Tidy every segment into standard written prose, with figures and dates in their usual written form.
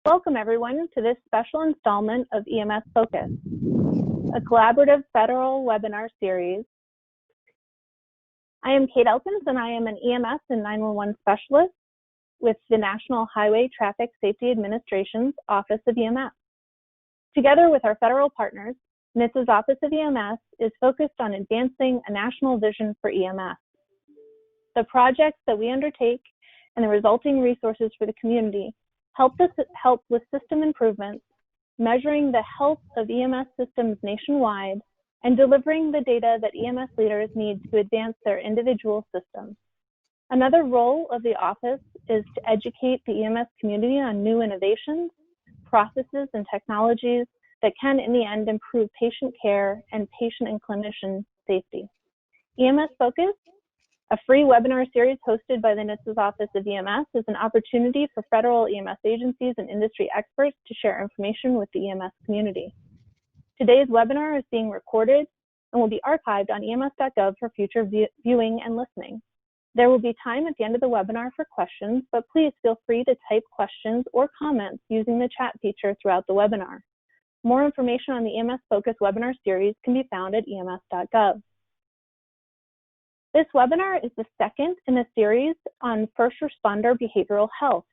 Welcome everyone to this special installment of EMS Focus, a collaborative federal webinar series. I am Kate Elkins and I am an EMS and 911 specialist with the National Highway Traffic Safety Administration's Office of EMS. Together with our federal partners, NHTSA's Office of EMS is focused on advancing a national vision for EMS. The projects that we undertake and the resulting resources for the community help with system improvements, measuring the health of EMS systems nationwide, and delivering the data that EMS leaders need to advance their individual systems. Another role of the office is to educate the EMS community on new innovations, processes, and technologies that can, in the end, improve patient care and patient and clinician safety. EMS Focus, a free webinar series hosted by the NHTSA's Office of EMS, is an opportunity for federal EMS agencies and industry experts to share information with the EMS community. Today's webinar is being recorded and will be archived on ems.gov for future viewing and listening. There will be time at the end of the webinar for questions, but please feel free to type questions or comments using the chat feature throughout the webinar. More information on the EMS Focus webinar series can be found at ems.gov. This webinar is the second in a series on first responder behavioral health.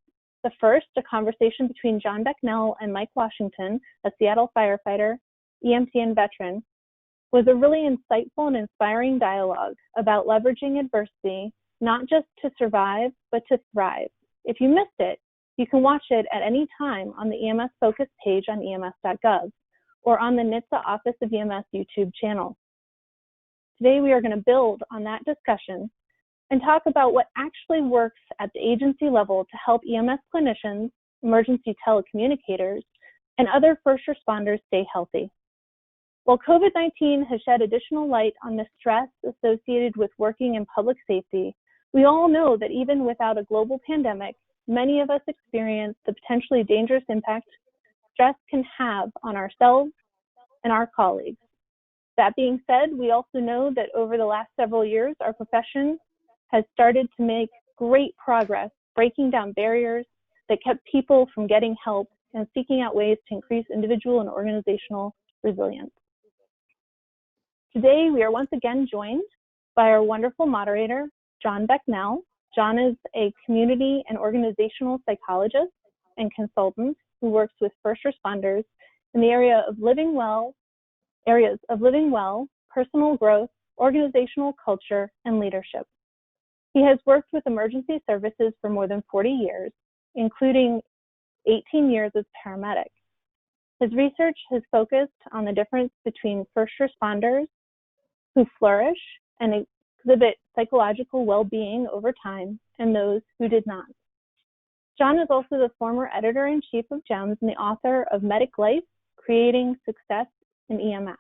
The first, a conversation between John Becknell and Mike Washington, a Seattle firefighter, EMT, and veteran, was a really insightful and inspiring dialogue about leveraging adversity, not just to survive, but to thrive. If you missed it, you can watch it at any time on the EMS Focus page on ems.gov or on the NHTSA Office of EMS YouTube channel. Today, we are going to build on that discussion and talk about what actually works at the agency level to help EMS clinicians, emergency telecommunicators, and other first responders stay healthy. While COVID-19 has shed additional light on the stress associated with working in public safety, we all know that even without a global pandemic, many of us experience the potentially dangerous impact stress can have on ourselves and our colleagues. That being said, we also know that over the last several years, our profession has started to make great progress, breaking down barriers that kept people from getting help and seeking out ways to increase individual and organizational resilience. Today, we are once again joined by our wonderful moderator, John Becknell. John is a community and organizational psychologist and consultant who works with first responders in the areas of living well, personal growth, organizational culture, and leadership. He has worked with emergency services for more than 40 years, including 18 years as paramedic. His research has focused on the difference between first responders who flourish and exhibit psychological well-being over time and those who did not. John is also the former editor-in-chief of GEMS and the author of Medic Life, Creating Success in EMS.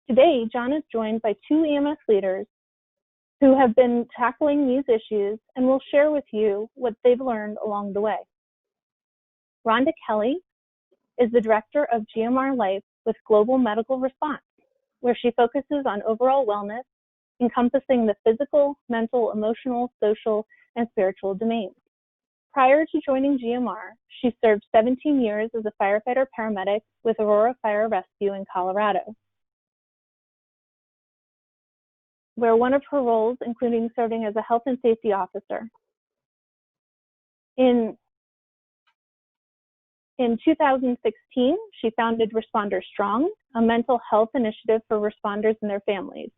Today, John is joined by two EMS leaders who have been tackling these issues and will share with you what they've learned along the way. Rhonda Kelly is the director of GMR Life with Global Medical Response, where she focuses on overall wellness, encompassing the physical, mental, emotional, social, and spiritual domains. Prior to joining GMR, she served 17 years as a firefighter paramedic with Aurora Fire Rescue in Colorado, where one of her roles including serving as a health and safety officer. In 2016, she founded ResponderStrong, a mental health initiative for responders and their families,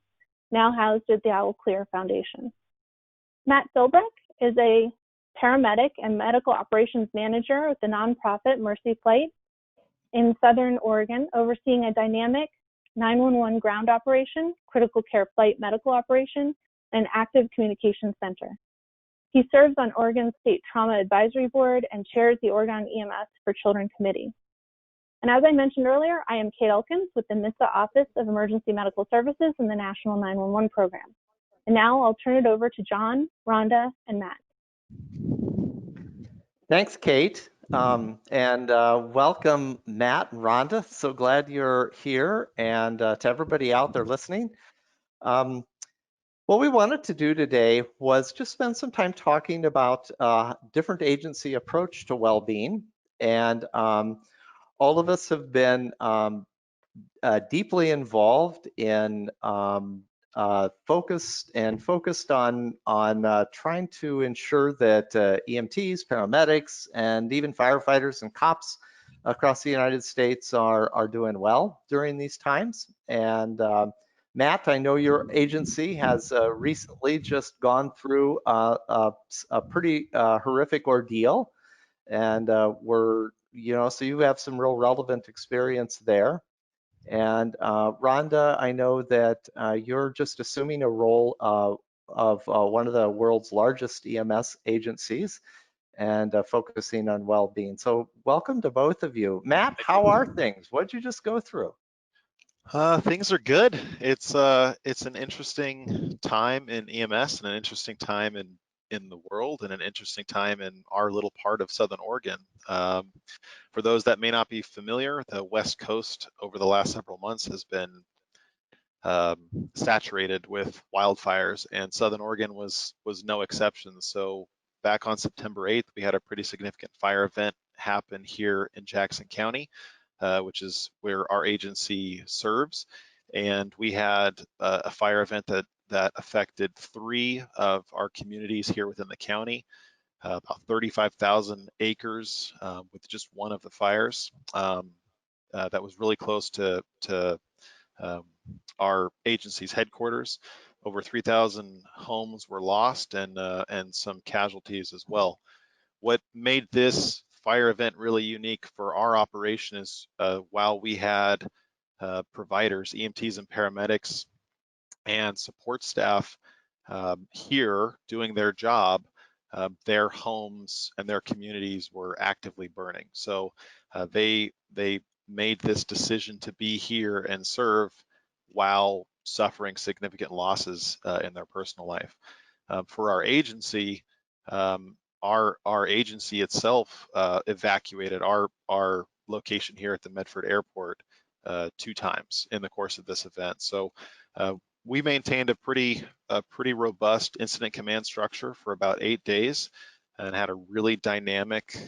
now housed at the Owl Clear Foundation. Matt Philbrick is a paramedic and medical operations manager with the nonprofit Mercy Flight in Southern Oregon, overseeing a dynamic 911 ground operation, critical care flight medical operation, and active communication center. He serves on Oregon State Trauma Advisory Board and chairs the Oregon EMS for Children Committee. And as I mentioned earlier, I am Kate Elkins with the NHTSA Office of Emergency Medical Services and the National 911 Program. And now I'll turn it over to John, Rhonda, and Matt. Thanks, Kate, and welcome, Matt and Rhonda. So glad you're here, and to everybody out there listening. What we wanted to do today was just spend some time talking about different agency approach to well-being and all of us have been deeply involved in focused on trying to ensure that EMTs, paramedics, and even firefighters and cops across the United States are doing well during these times. And Matt, I know your agency has recently just gone through a pretty horrific ordeal, and so you have some real relevant experience there. And Rhonda, I know that you're just assuming a role of one of the world's largest EMS agencies and focusing on well-being. So welcome to both of you. Matt, how are things? What did you just go through? Things are good. It's an interesting time in EMS and an interesting time in the world and an interesting time in our little part of Southern Oregon. For those that may not be familiar, the West Coast over the last several months has been saturated with wildfires, and Southern Oregon was no exception. So back on September 8th, we had a pretty significant fire event happen here in Jackson County, which is where our agency serves. And we had a fire event that affected 3 of our communities here within the county, about 35,000 acres with just one of the fires. That was really close to our agency's headquarters. Over 3,000 homes were lost and some casualties as well. What made this fire event really unique for our operation is while we had providers, EMTs and paramedics and support staff here doing their job, their homes and their communities were actively burning. So they made this decision to be here and serve while suffering significant losses in their personal life. For our agency, our agency itself evacuated our location here at the Medford Airport 2 times in the course of this event. So we maintained a pretty robust incident command structure for about 8 days and had a really dynamic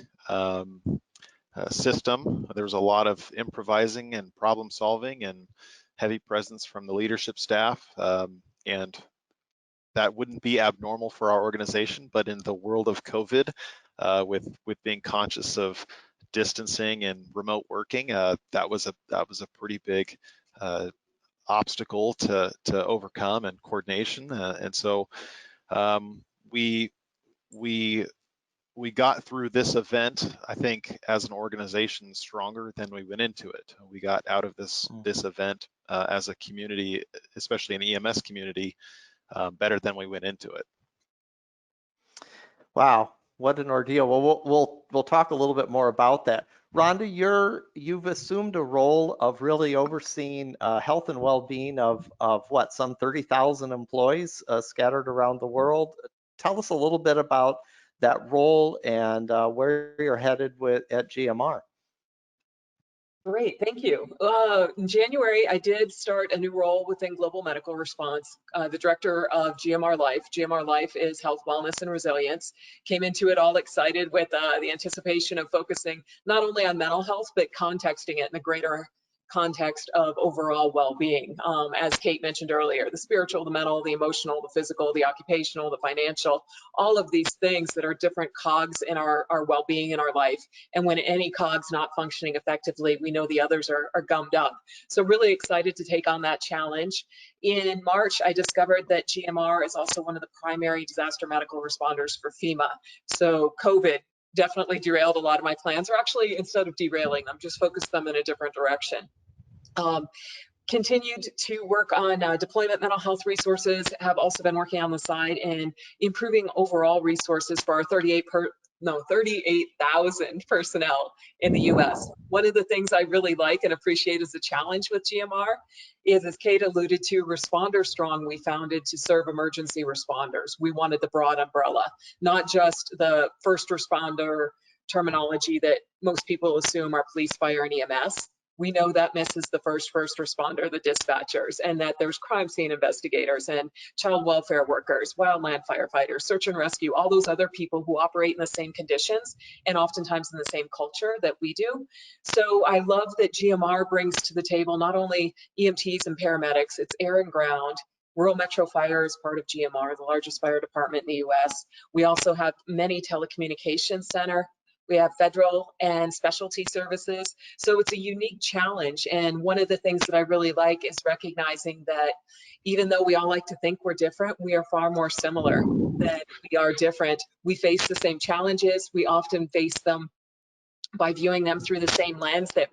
system. There was a lot of improvising and problem solving and heavy presence from the leadership staff, and that wouldn't be abnormal for our organization, but in the world of COVID, with being conscious of distancing and remote working, that was a pretty big obstacle to overcome, and coordination. And so we got through this event, I think, as an organization stronger than we went into it. We got out of this event as a community, especially an EMS community, better than we went into it. Wow, what an ordeal. Well, we'll talk a little bit more about that. Rhonda, you've assumed a role of really overseeing health and well-being of what, some 30,000 employees scattered around the world. Tell us a little bit about that role and where you're headed at GMR. Great, thank you. In January, I did start a new role within Global Medical Response, the director of GMR Life. GMR Life is health, wellness, and resilience. Came into it all excited with the anticipation of focusing not only on mental health, but contexting it in the greater context of overall well-being. As Kate mentioned earlier, the spiritual, the mental, the emotional, the physical, the occupational, the financial, all of these things that are different cogs in our well-being in our life. And when any cog's not functioning effectively, we know the others are gummed up. So really excited to take on that challenge. In March, I discovered that GMR is also one of the primary disaster medical responders for FEMA. So COVID definitely derailed a lot of my plans, or actually, instead of derailing them, just focused them in a different direction. Continued to work on deployment mental health resources, have also been working on the side in improving overall resources for our 38,000 personnel in the US. One of the things I really like and appreciate as a challenge with GMR is, as Kate alluded to, ResponderStrong we founded to serve emergency responders. We wanted the broad umbrella, not just the first responder terminology that most people assume are police, fire, and EMS. we know that misses the first responder, the dispatchers, and that there's crime scene investigators and child welfare workers, wildland firefighters, search and rescue, all those other people who operate in the same conditions and oftentimes in the same culture that we do. So I love that GMR brings to the table not only EMTs and paramedics, it's air and ground. Rural Metro Fire is part of GMR, the largest fire department in the US. We also have many telecommunications center. We have federal and specialty services. So it's a unique challenge. And one of the things that I really like is recognizing that even though we all like to think we're different, we are far more similar than we are different. We face the same challenges. We often face them by viewing them through the same lens that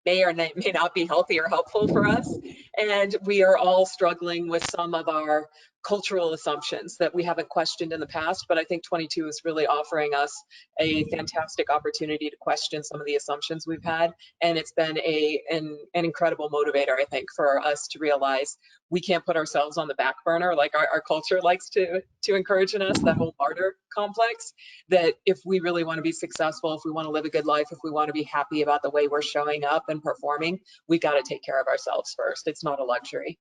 may or may not be healthy or helpful for us. And we are all struggling with some of our cultural assumptions that we haven't questioned in the past, but I think 22 is really offering us a fantastic opportunity to question some of the assumptions we've had. And it's been an incredible motivator, I think, for us to realize we can't put ourselves on the back burner like our culture likes to encourage in us, that whole martyr complex, that if we really want to be successful, if we want to live a good life, if we want to be happy about the way we're showing up and performing, we got to take care of ourselves first. It's not a luxury.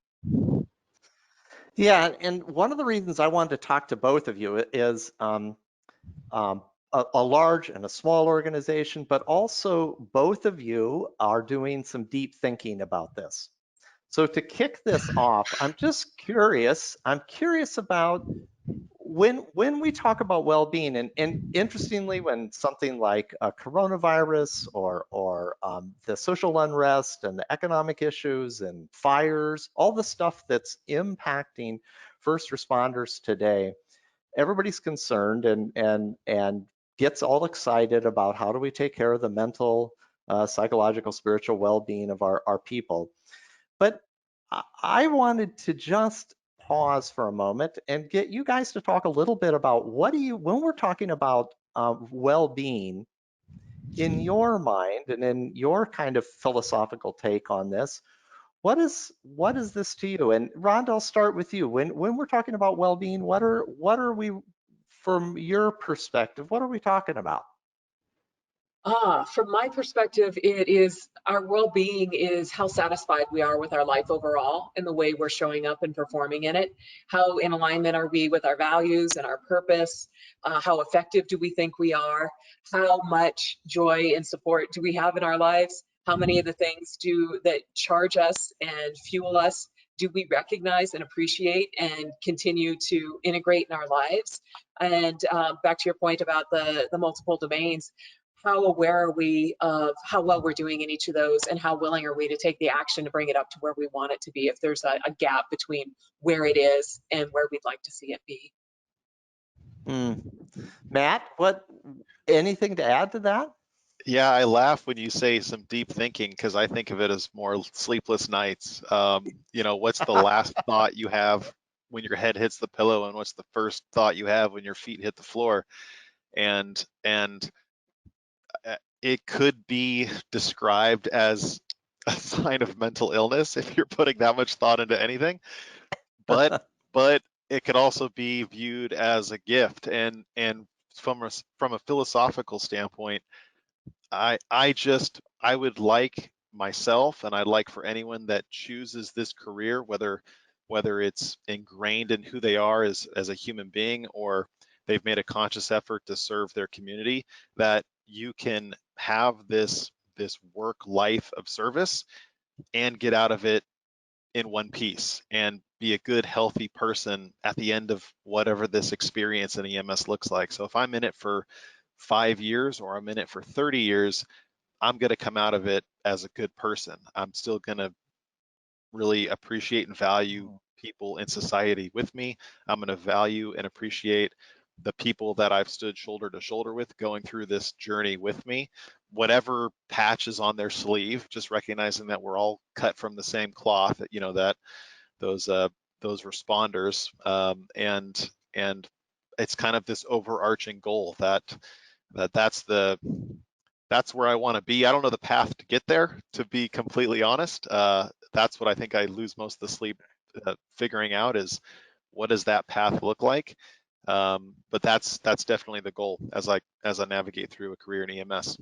Yeah, and one of the reasons I wanted to talk to both of you is a large and a small organization, but also both of you are doing some deep thinking about this. So to kick this off, I'm just curious. I'm curious about when we talk about well-being, and interestingly, when something like a coronavirus or the social unrest and the economic issues and fires, all the stuff that's impacting first responders today, everybody's concerned and gets all excited about how do we take care of the mental, psychological, spiritual well-being of our people. But I wanted to just pause for a moment and get you guys to talk a little bit about when we're talking about well-being, in your mind and in your kind of philosophical take on this, what is this to you? And Rhonda, I'll start with you. When we're talking about well-being, what are we, from your perspective, what are we talking about? From my perspective, it is our well-being is how satisfied we are with our life overall and the way we're showing up and performing in it. How in alignment are we with our values and our purpose? How effective do we think we are? How much joy and support do we have in our lives? How many of the things that charge us and fuel us do we recognize and appreciate and continue to integrate in our lives? And back to your point about the multiple domains, how aware are we of how well we're doing in each of those, and how willing are we to take the action to bring it up to where we want it to be if there's a gap between where it is and where we'd like to see it be. Matt, anything to add to that? Yeah, I laugh when you say some deep thinking because I think of it as more sleepless nights. What's the last thought you have when your head hits the pillow, and what's the first thought you have when your feet hit the floor? And it could be described as a sign of mental illness if you're putting that much thought into anything, but it could also be viewed as a gift. And from a philosophical standpoint, I would like myself, and I'd like for anyone that chooses this career, whether it's ingrained in who they are as a human being, or they've made a conscious effort to serve their community, that you can have this work life of service and get out of it in one piece and be a good, healthy person at the end of whatever this experience in EMS looks like. So if I'm in it for 5 years or I'm in it for 30 years, I'm going to come out of it as a good person. I'm still going to really appreciate and value people in society with me. I'm going to value and appreciate the people that I've stood shoulder to shoulder with going through this journey with me, whatever patch is on their sleeve, just recognizing that we're all cut from the same cloth, that those responders, and it's kind of this overarching goal that's where I want to be. I don't know the path to get there, to be completely honest. That's what I think I lose most of the sleep figuring out, is what does that path look like? But that's definitely the goal as I navigate through a career in EMS.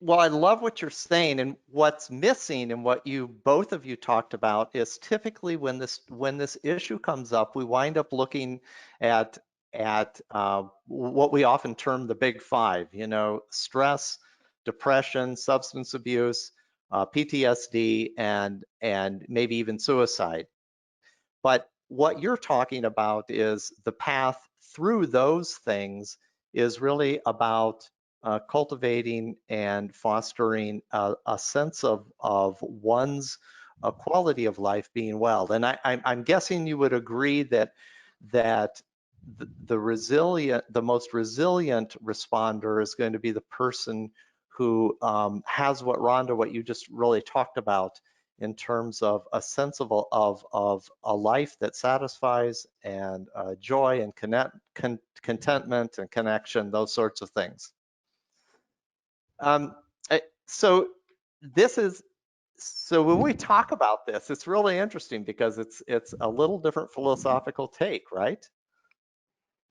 Well, I love what you're saying, and what's missing and what you both of you talked about is typically when this issue comes up, we wind up looking at what we often term the big five. You know, stress, depression, substance abuse, PTSD, and maybe even suicide. But what you're talking about is the path through those things is really about cultivating and fostering a sense of one's quality of life being well. And I'm guessing you would agree that the most resilient responder is going to be the person who has what you just really talked about in terms of a sense of a life that satisfies and joy and contentment and connection, those sorts of things. So when we talk about this, it's really interesting because it's a little different philosophical take, right?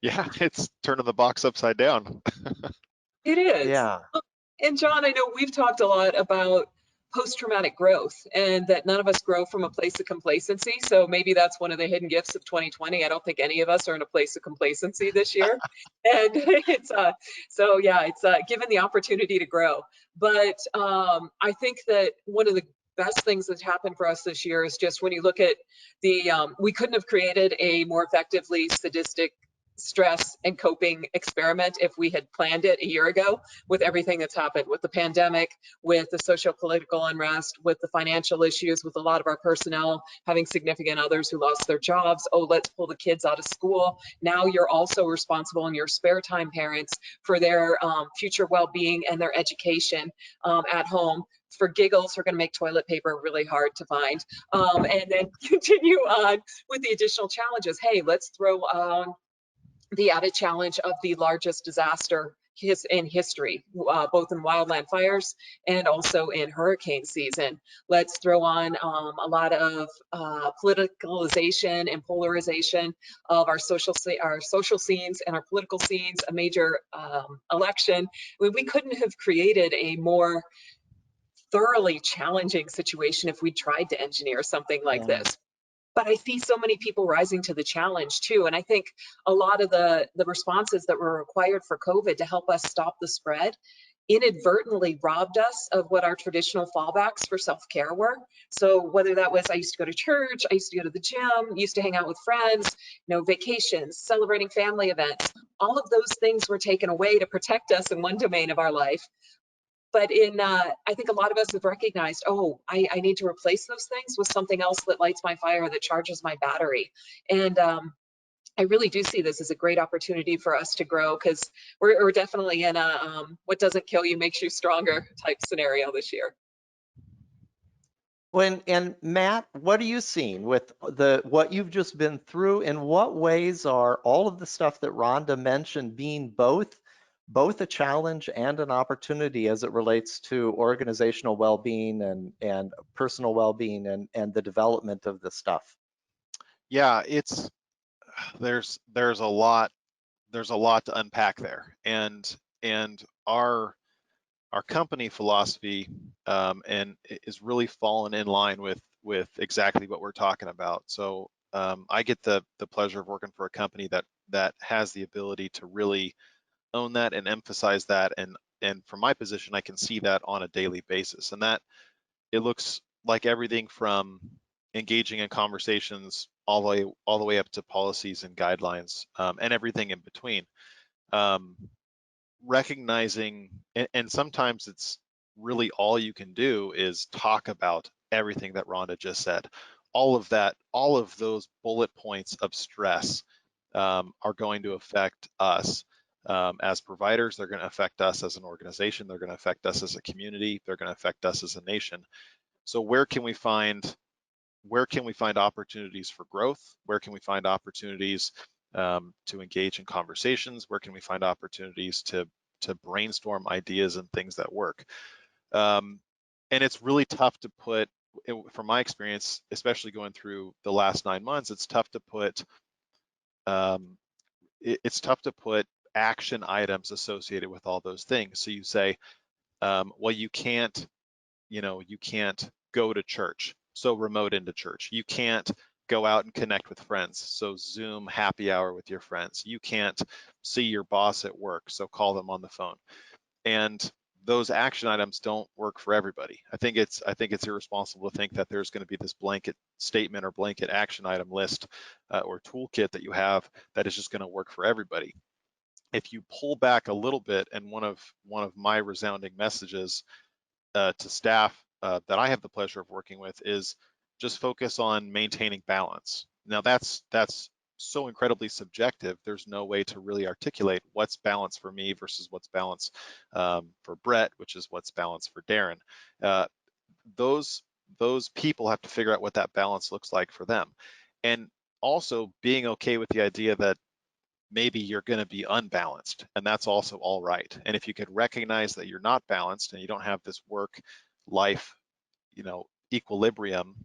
Yeah, it's turning the box upside down. It is. Yeah. And John, I know we've talked a lot about post-traumatic growth and that none of us grow from a place of complacency. So maybe that's one of the hidden gifts of 2020. I don't think any of us are in a place of complacency this year. And it's given the opportunity to grow. But I think that one of the best things that's happened for us this year is just when you look at we couldn't have created a more effectively sadistic stress and coping experiment if we had planned it a year ago, with everything that's happened with the pandemic, with the socio-political unrest, with the financial issues, with a lot of our personnel having significant others who lost their jobs. Oh, let's pull the kids out of school. Now you're also responsible in your spare time, parents, for their future well-being and their education at home. For giggles, we're going to make toilet paper really hard to find. And then continue on with the additional challenges. Hey, let's throw on the added challenge of the largest disaster in history, both in wildland fires and also in hurricane season. Let's throw on a lot of politicalization and polarization of our social scenes and our political scenes, a major election. We couldn't have created a more thoroughly challenging situation if we tried to engineer something like this. But I see so many people rising to the challenge too. And I think a lot of the responses that were required for COVID to help us stop the spread inadvertently robbed us of what our traditional fallbacks for self-care were. So whether that was, I used to go to church, I used to go to the gym, used to hang out with friends, vacations, celebrating family events, all of those things were taken away to protect us in one domain of our life. But I think a lot of us have recognized, oh, I need to replace those things with something else that lights my fire, that charges my battery. And I really do see this as a great opportunity for us to grow, because we're definitely in a what doesn't kill you makes you stronger type scenario this year. And Matt, what are you seeing with what you've just been through? In what ways are all of the stuff that Rhonda mentioned being both a challenge and an opportunity as it relates to organizational well-being and personal well-being and the development of the stuff? Yeah, there's a lot to unpack there, and our company philosophy and is really fallen in line with exactly what we're talking about. So I get the pleasure of working for a company that has the ability to really own that and emphasize that, and from my position I can see that on a daily basis, and that it looks like everything from engaging in conversations all the way up to policies and guidelines, and everything in between. Recognizing, and sometimes it's really all you can do is talk about everything that Rhonda just said. All of those bullet points of stress are going to affect us as providers. They're going to affect us as an organization. They're going to affect us as a community. They're going to affect us as a nation. So where can we find opportunities for growth? Where can we find opportunities to engage in conversations? Where can we find opportunities to brainstorm ideas and things that work? And it's really tough to put, from my experience, especially going through the last 9 months, it's tough to put action items associated with all those things. So you say, Well, you can't, you can't go to church, so remote into church. You can't go out and connect with friends, so Zoom happy hour with your friends. You can't see your boss at work, so call them on the phone. And those action items don't work for everybody. I think it's irresponsible to think that there's going to be this blanket statement or blanket action item list or toolkit that you have that is just going to work for everybody. If you pull back a little bit, and one of my resounding messages to staff that I have the pleasure of working with is just focus on maintaining balance. Now that's so incredibly subjective. There's no way to really articulate what's balance for me versus what's balance for Brett, which is what's balance for Darren. Those people have to figure out what that balance looks like for them, and also being okay with the idea that maybe you're going to be unbalanced, and that's also all right. And if you could recognize that you're not balanced and you don't have this work life equilibrium,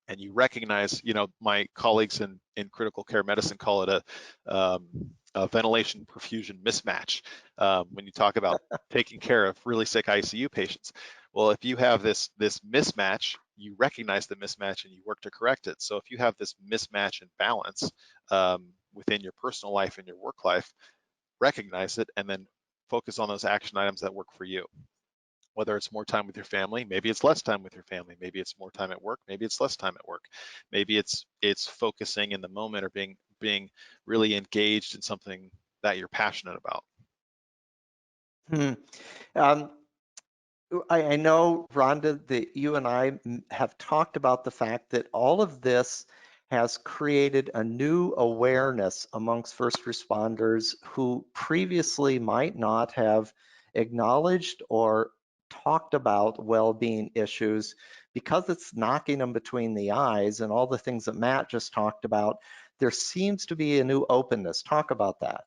and you recognize, my colleagues in critical care medicine call it a ventilation perfusion mismatch when you talk about taking care of really sick ICU patients. Well, if you have this mismatch, you recognize the mismatch and you work to correct it. So if you have this mismatch in balance within your personal life and your work life, recognize it and then focus on those action items that work for you. Whether it's more time with your family, maybe it's less time with your family, maybe it's more time at work, maybe it's less time at work, maybe it's focusing in the moment or being really engaged in something that you're passionate about. I know, Rhonda, that you and I have talked about the fact that all of this has created a new awareness amongst first responders who previously might not have acknowledged or talked about well-being issues because it's knocking them between the eyes and all the things that Matt just talked about. There seems to be a new openness. Talk about that.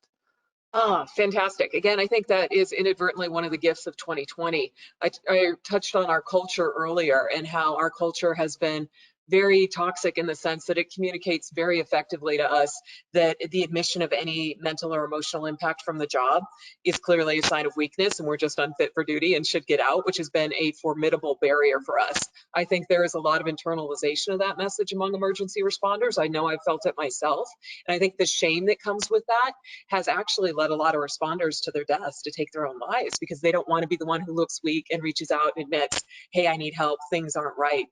Fantastic. Again, I think that is inadvertently one of the gifts of 2020. I touched on our culture earlier and how our culture has been very toxic in the sense that it communicates very effectively to us that the admission of any mental or emotional impact from the job is clearly a sign of weakness and we're just unfit for duty and should get out, which has been a formidable barrier for us. I think there is a lot of internalization of that message among emergency responders. I know I've felt it myself. And I think the shame that comes with that has actually led a lot of responders to their deaths to take their own lives because they don't want to be the one who looks weak and reaches out and admits, hey, I need help, things aren't right.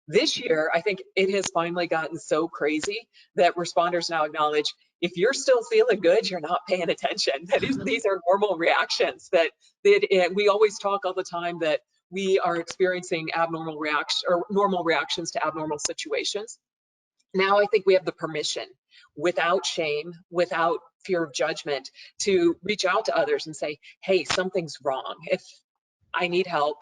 This year, I think it has finally gotten so crazy that responders now acknowledge if you're still feeling good, you're not paying attention. These are normal reactions that we always talk all the time that we are experiencing abnormal reactions or normal reactions to abnormal situations. Now I think we have the permission, without shame, without fear of judgment, to reach out to others and say, hey, something's wrong. If I need help,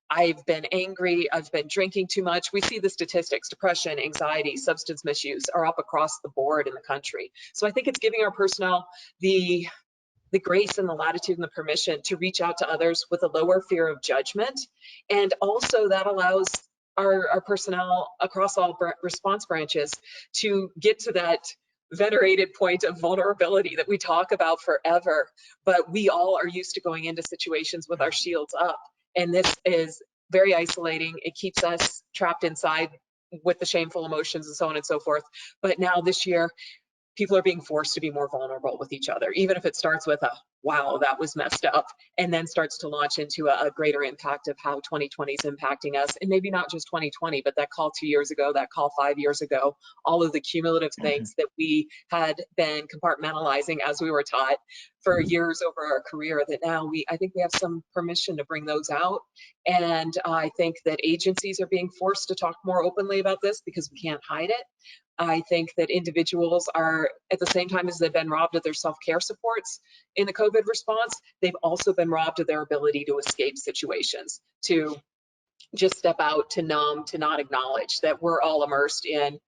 I've been angry, I've been drinking too much. We see the statistics, depression, anxiety, substance misuse are up across the board in the country. So I think it's giving our personnel the grace and the latitude and the permission to reach out to others with a lower fear of judgment. And also that allows our personnel across all response branches to get to that venerated point of vulnerability that we talk about forever, but we all are used to going into situations with our shields up. And this is very isolating. It keeps us trapped inside with the shameful emotions and so on and so forth. But now this year, people are being forced to be more vulnerable with each other, even if it starts with a, wow, that was messed up, and then starts to launch into a greater impact of how 2020 is impacting us. And maybe not just 2020, but that call 2 years ago, that call 5 years ago, all of the cumulative things that we had been compartmentalizing as we were taught for years over our career, that now I think we have some permission to bring those out. And I think that agencies are being forced to talk more openly about this because we can't hide it. I think that individuals are, at the same time as they've been robbed of their self-care supports in the COVID response, they've also been robbed of their ability to escape situations, to just step out, to numb, to not acknowledge that we're all immersed in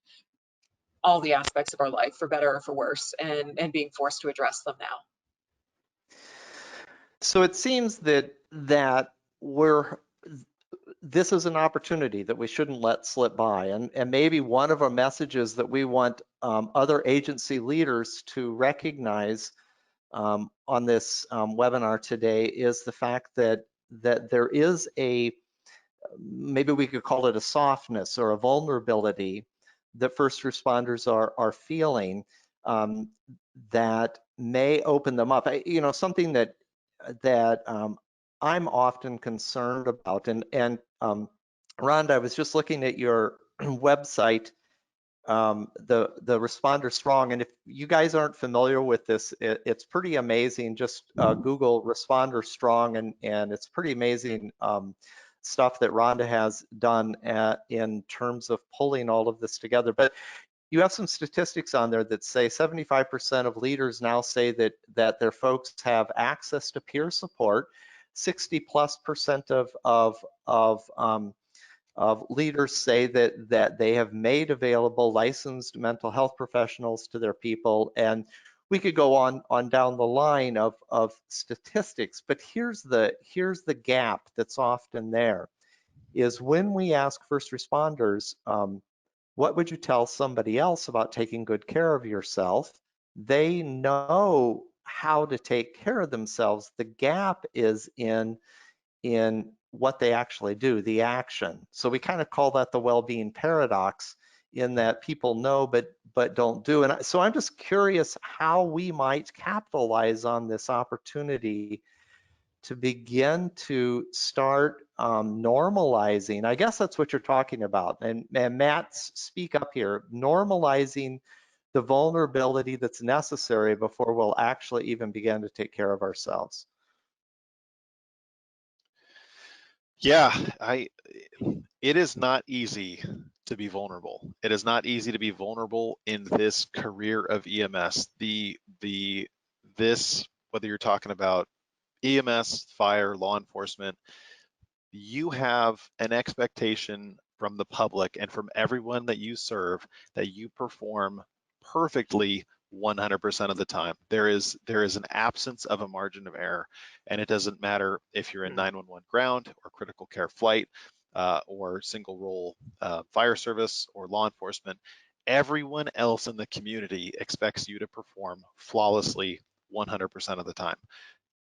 all the aspects of our life, for better or for worse, and being forced to address them now. So it seems that this is an opportunity that we shouldn't let slip by. And maybe one of our messages that we want other agency leaders to recognize on this webinar today is the fact that there is a, maybe we could call it a softness or a vulnerability that first responders are feeling, that may open them up. Something that I'm often concerned about, and Rhonda, I was just looking at your website, the ResponderStrong, and if you guys aren't familiar with this, it's pretty amazing. Just Google ResponderStrong, and it's pretty amazing stuff that Rhonda has done in terms of pulling all of this together. But you have some statistics on there that say 75% of leaders now say that their folks have access to peer support. 60+% of leaders say that they have made available licensed mental health professionals to their people, and we could go on down the line of statistics. But here's the gap that's often there, is when we ask first responders, what would you tell somebody else about taking good care of yourself? They know how to take care of themselves. The gap is in what they actually do, the action. So we kind of call that the well-being paradox, in that people know but don't do. And so I'm just curious how we might capitalize on this opportunity to begin to start normalizing. I guess that's what you're talking about. And Matt, speak up here. Normalizing the vulnerability that's necessary before we'll actually even begin to take care of ourselves. Yeah, it is not easy to be vulnerable. It is not easy to be vulnerable in this career of EMS. Whether you're talking about EMS, fire, law enforcement, you have an expectation from the public and from everyone that you serve that you perform perfectly 100% of the time. There is an absence of a margin of error, and it doesn't matter if you're in 911 ground or critical care flight or single role fire service or law enforcement. Everyone else in the community expects you to perform flawlessly 100% of the time.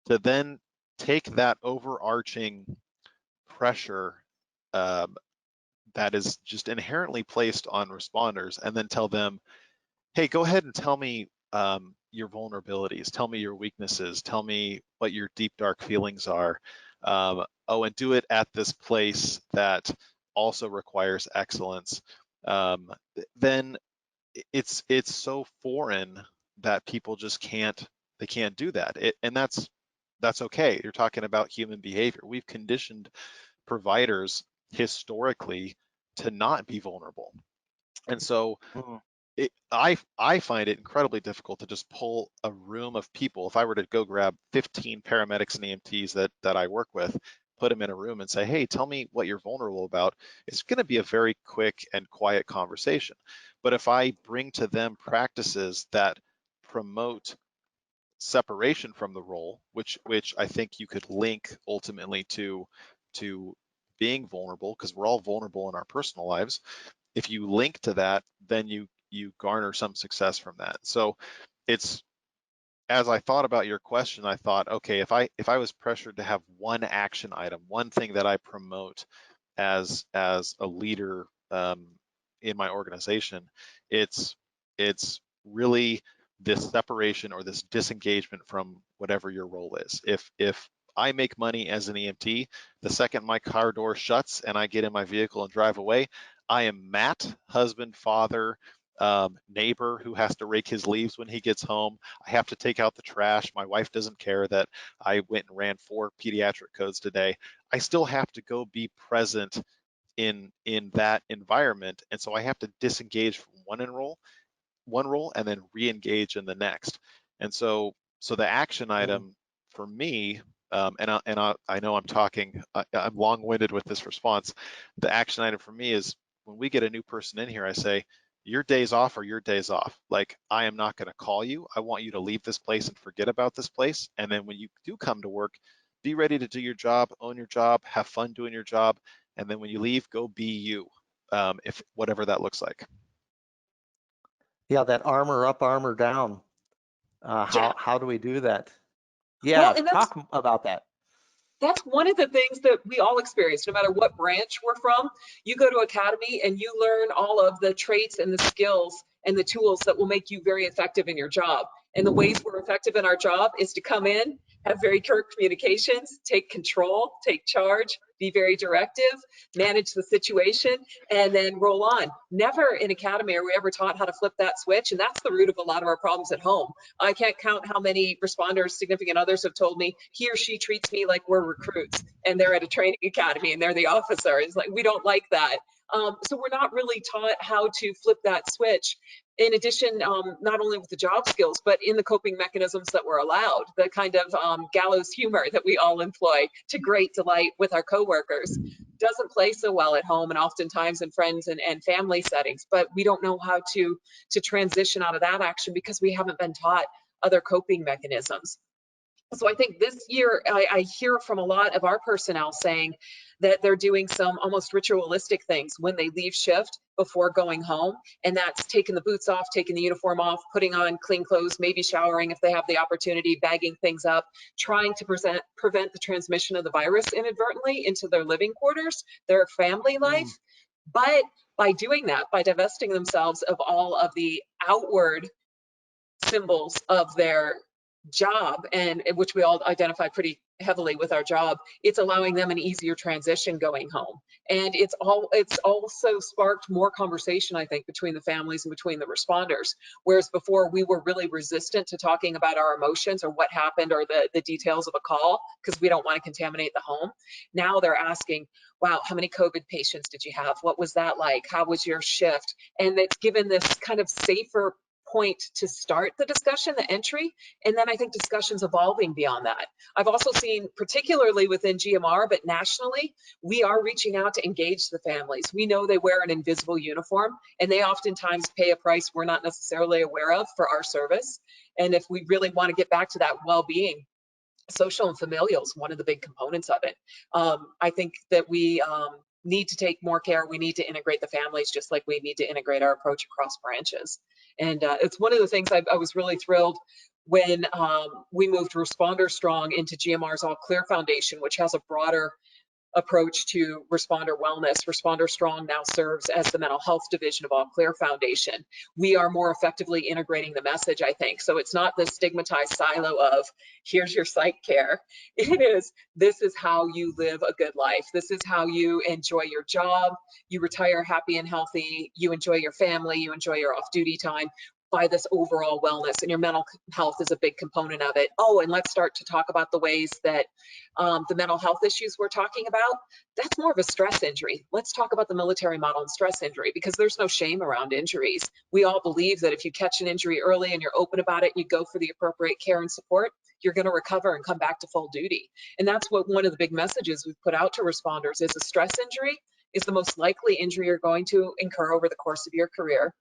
To then take that overarching pressure that is just inherently placed on responders and then tell them, hey, go ahead and tell me your vulnerabilities, tell me your weaknesses, tell me what your deep, dark feelings are. And do it at this place that also requires excellence. Then it's so foreign that people just can't do that. And that's okay. You're talking about human behavior. We've conditioned providers historically to not be vulnerable. And so I find it incredibly difficult to just pull a room of people. If I were to go grab 15 paramedics and EMTs that I work with, put them in a room and say, hey, tell me what you're vulnerable about, it's going to be a very quick and quiet conversation. But if I bring to them practices that promote separation from the role, which I think you could link ultimately to being vulnerable, because we're all vulnerable in our personal lives. If you link to that, then you garner some success from that. So it's, as I thought about your question, I thought, okay, if I was pressured to have one action item, one thing that I promote as a leader in my organization, it's really this separation or this disengagement from whatever your role is. If I make money as an EMT, the second my car door shuts and I get in my vehicle and drive away, I am Matt, husband, father, neighbor who has to rake his leaves when he gets home. I have to take out the trash. My wife doesn't care that I went and ran 4 pediatric codes today. I still have to go be present in that environment. And so I have to disengage from one role and then re-engage in the next. And so the action item for me, and I know I'm long-winded with this response. The action item for me is when we get a new person in here, I say, your days off are your days off. Like, I am not going to call you. I want you to leave this place and forget about this place. And then when you do come to work, be ready to do your job, own your job, have fun doing your job. And then when you leave, go be you, if whatever that looks like. Yeah, that armor up, armor down. Yeah. How do we do that? Yeah, Well, and talk about that. that's one of the things that we all experience, no matter what branch we're from. You go to academy and you learn all of the traits and the skills and the tools that will make you very effective in your job. And the ways we're effective in our job is to come in, have very clear communications, take control, take charge, be very directive, manage the situation, and then roll on. Never in academy are we ever taught how to flip that switch, and that's the root of a lot of our problems at home. I can't count how many responders, significant others have told me he or she treats me like we're recruits and they're at a training academy and they're the officer. It's like, we don't like that. So we're not really taught how to flip that switch. In addition, not only with the job skills, but in the coping mechanisms that we're allowed, the kind of gallows humor that we all employ to great delight with our coworkers doesn't play so well at home and oftentimes in friends and family settings, but we don't know how to transition out of that action because we haven't been taught other coping mechanisms. So I think this year I hear from a lot of our personnel saying that they're doing some almost ritualistic things when they leave shift before going home, and that's taking the boots off, taking the uniform off, putting on clean clothes, maybe showering if they have the opportunity, bagging things up, trying to prevent the transmission of the virus inadvertently into their living quarters, their family life. But by doing that, by divesting themselves of all of the outward symbols of their job, and which we all identify pretty heavily with our job, it's allowing them an easier transition going home. And it's also sparked more conversation, I think, between the families and between the responders. Whereas before we were really resistant to talking about our emotions or what happened or the details of a call because we don't want to contaminate the home. Now they're asking, wow, how many COVID patients did you have? What was that like? How was your shift? And it's given this kind of safer point to start the discussion, the entry, and then I think discussions evolving beyond that. I've also seen, particularly within GMR, but nationally, we are reaching out to engage the families. We know they wear an invisible uniform, and they oftentimes pay a price we're not necessarily aware of for our service. And if we really want to get back to that well-being, social and familial is one of the big components of it. I think that we need to take more care. We need to integrate the families just like we need to integrate our approach across branches. And it's one of the things I was really thrilled when we moved ResponderStrong into GMR's All Clear Foundation, which has a broader approach to responder wellness. ResponderStrong now serves as the mental health division of All Clear Foundation. We are more effectively integrating the message, I think. So it's not the stigmatized silo of, here's your psych care. It is, this is how you live a good life. This is how you enjoy your job. You retire happy and healthy. You enjoy your family. You enjoy your off-duty time by this overall wellness, and your mental health is a big component of it. Oh, and let's start to talk about the ways that the mental health issues we're talking about, that's more of a stress injury. Let's talk about the military model and stress injury, because there's no shame around injuries. We all believe that if you catch an injury early and you're open about it, and you go for the appropriate care and support, you're going to recover and come back to full duty. And that's what one of the big messages we've put out to responders is: a stress injury is the most likely injury you're going to incur over the course of your career.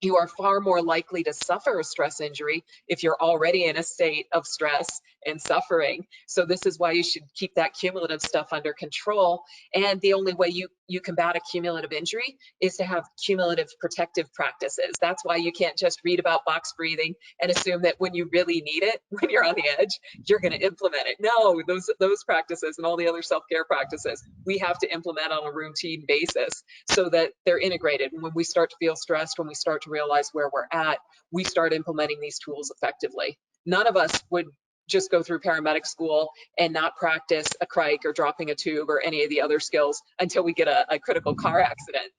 You are far more likely to suffer a stress injury if you're already in a state of stress and suffering. So this is why you should keep that cumulative stuff under control. And the only way you combat a cumulative injury is to have cumulative protective practices. That's why you can't just read about box breathing and assume that when you really need it, when you're on the edge, you're going to implement it. No, those practices and all the other self-care practices, we have to implement on a routine basis so that they're integrated. And when we start to feel stressed, when we start to realize where we're at, we start implementing these tools effectively. None of us would just go through paramedic school and not practice a crike or dropping a tube or any of the other skills until we get a critical car accident.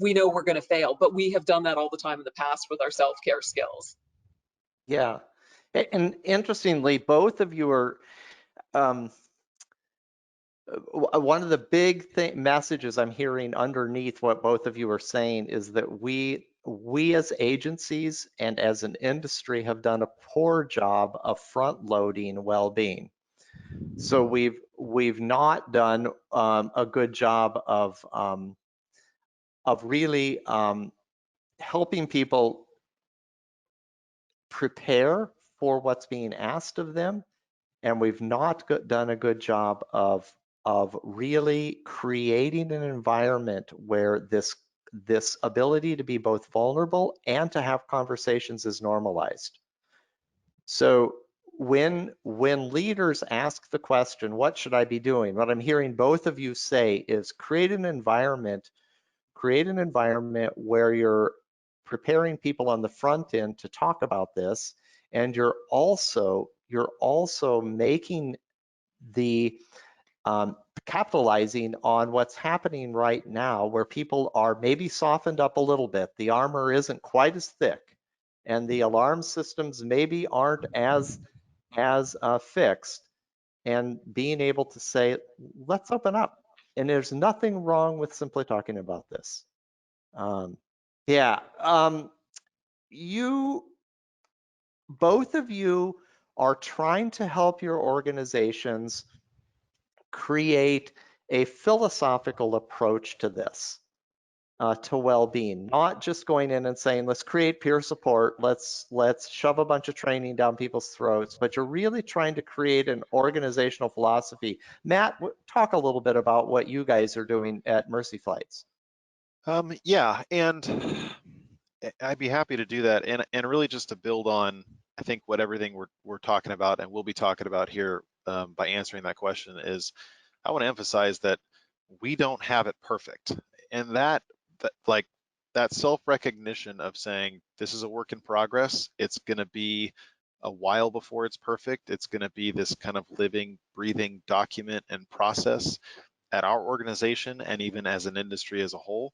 We know we're going to fail, but we have done that all the time in the past with our self-care skills. Yeah, and interestingly, both of you are one of the big messages I'm hearing underneath what both of you are saying is that we as agencies and as an industry have done a poor job of front loading well-being. So we've not done a good job of really helping people prepare for what's being asked of them, and we've not done a good job of really creating an environment where this ability to be both vulnerable and to have conversations is normalized. So when leaders ask the question, what should I be doing? What I'm hearing both of you say is create an environment where you're preparing people on the front end to talk about this, and you're also making the capitalizing on what's happening right now, where people are maybe softened up a little bit. The armor isn't quite as thick, and the alarm systems maybe aren't as fixed, and being able to say, let's open up. And there's nothing wrong with simply talking about this. You, both of you are trying to help your organizations create a philosophical approach to this, to well-being, not just going in and saying, let's create peer support, let's shove a bunch of training down people's throats, but you're really trying to create an organizational philosophy. Matt, talk a little bit about what you guys are doing at Mercy Flights. Yeah, and I'd be happy to do that, and really just to build on, I think what everything we're talking about and we'll be talking about here by answering that question is, I want to emphasize that we don't have it perfect, and that self-recognition of saying this is a work in progress. It's going to be a while before it's perfect. It's going to be this kind of living, breathing document and process at our organization and even as an industry as a whole.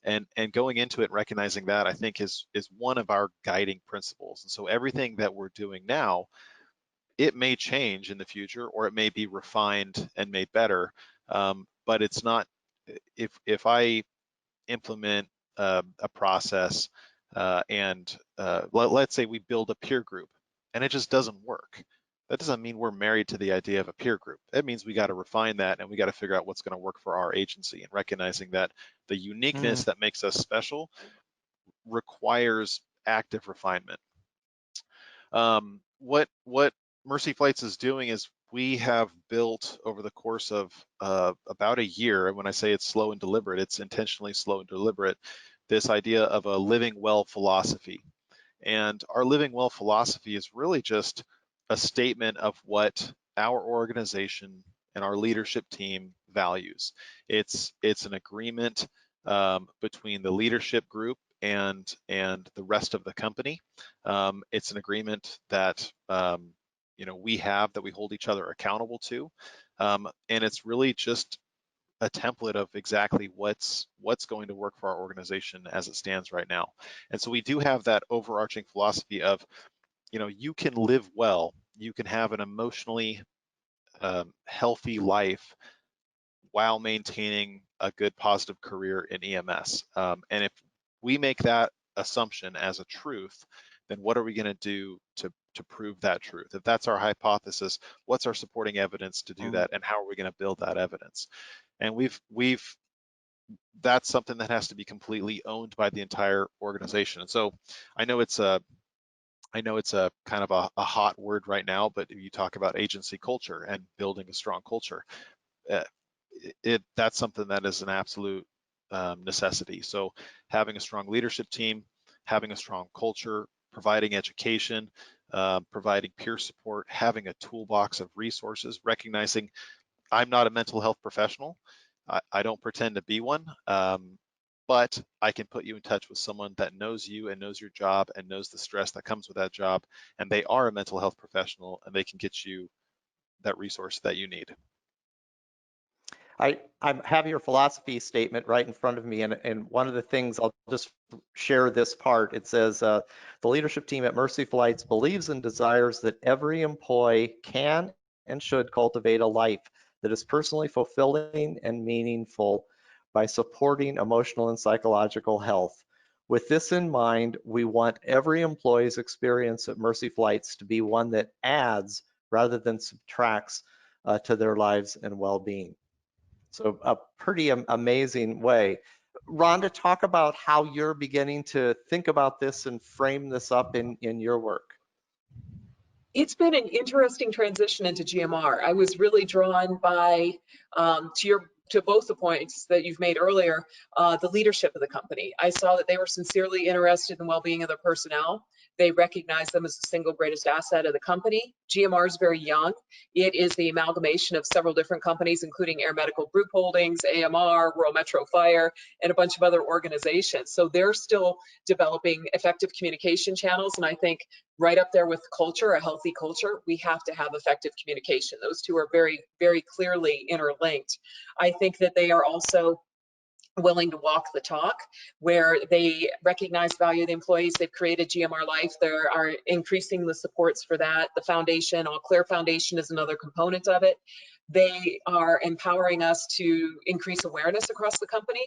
And going into it, recognizing that, I think is one of our guiding principles. And so everything that we're doing now, it may change in the future, or it may be refined and made better. But it's not, if I implement a process and let's say we build a peer group and it just doesn't work, that doesn't mean we're married to the idea of a peer group. That means we got to refine that, and we got to figure out what's going to work for our agency, and recognizing that the uniqueness that makes us special requires active refinement. What Mercy Flights is doing is we have built over the course of about a year, and when I say it's slow and deliberate, it's intentionally slow and deliberate, this idea of a living well philosophy. And our living well philosophy is really just a statement of what our organization and our leadership team values. It's an agreement between the leadership group and the rest of the company. It's an agreement that we have, that we hold each other accountable to, and it's really just a template of exactly what's going to work for our organization as it stands right now. And so we do have that overarching philosophy of, you can live well, you can have an emotionally healthy life while maintaining a good positive career in EMS. And if we make that assumption as a truth, then what are we going to do to prove that truth? If that's our hypothesis, what's our supporting evidence to do that, and how are we going to build that evidence? And that's something that has to be completely owned by the entire organization. And so I know it's a kind of a hot word right now, but if you talk about agency culture and building a strong culture, that's something that is an absolute necessity. So having a strong leadership team, having a strong culture, providing education, providing peer support, having a toolbox of resources, recognizing I'm not a mental health professional. I don't pretend to be one, but I can put you in touch with someone that knows you and knows your job and knows the stress that comes with that job, and they are a mental health professional, and they can get you that resource that you need. I have your philosophy statement right in front of me, and one of the things, I'll just share this part. It says, the leadership team at Mercy Flights believes and desires that every employee can and should cultivate a life that is personally fulfilling and meaningful by supporting emotional and psychological health. With this in mind, we want every employee's experience at Mercy Flights to be one that adds rather than subtracts to their lives and well-being. So a pretty amazing way. Rhonda, talk about how you're beginning to think about this and frame this up in your work. It's been an interesting transition into GMR. I was really drawn by, to both the points that you've made earlier, the leadership of the company. I saw that they were sincerely interested in well-being of their personnel. They recognize them as the single greatest asset of the company. GMR is very young. It is the amalgamation of several different companies, including Air Medical Group Holdings, AMR, Rural Metro Fire, and a bunch of other organizations. So they're still developing effective communication channels. And I think right up there with culture, a healthy culture, we have to have effective communication. Those two are very, very clearly interlinked. I think that they are also willing to walk the talk, where they recognize value of the employees. They've created GMR Life. They are increasing the supports for that. The foundation, All Clear Foundation, is another component of it. They are empowering us to increase awareness across the company.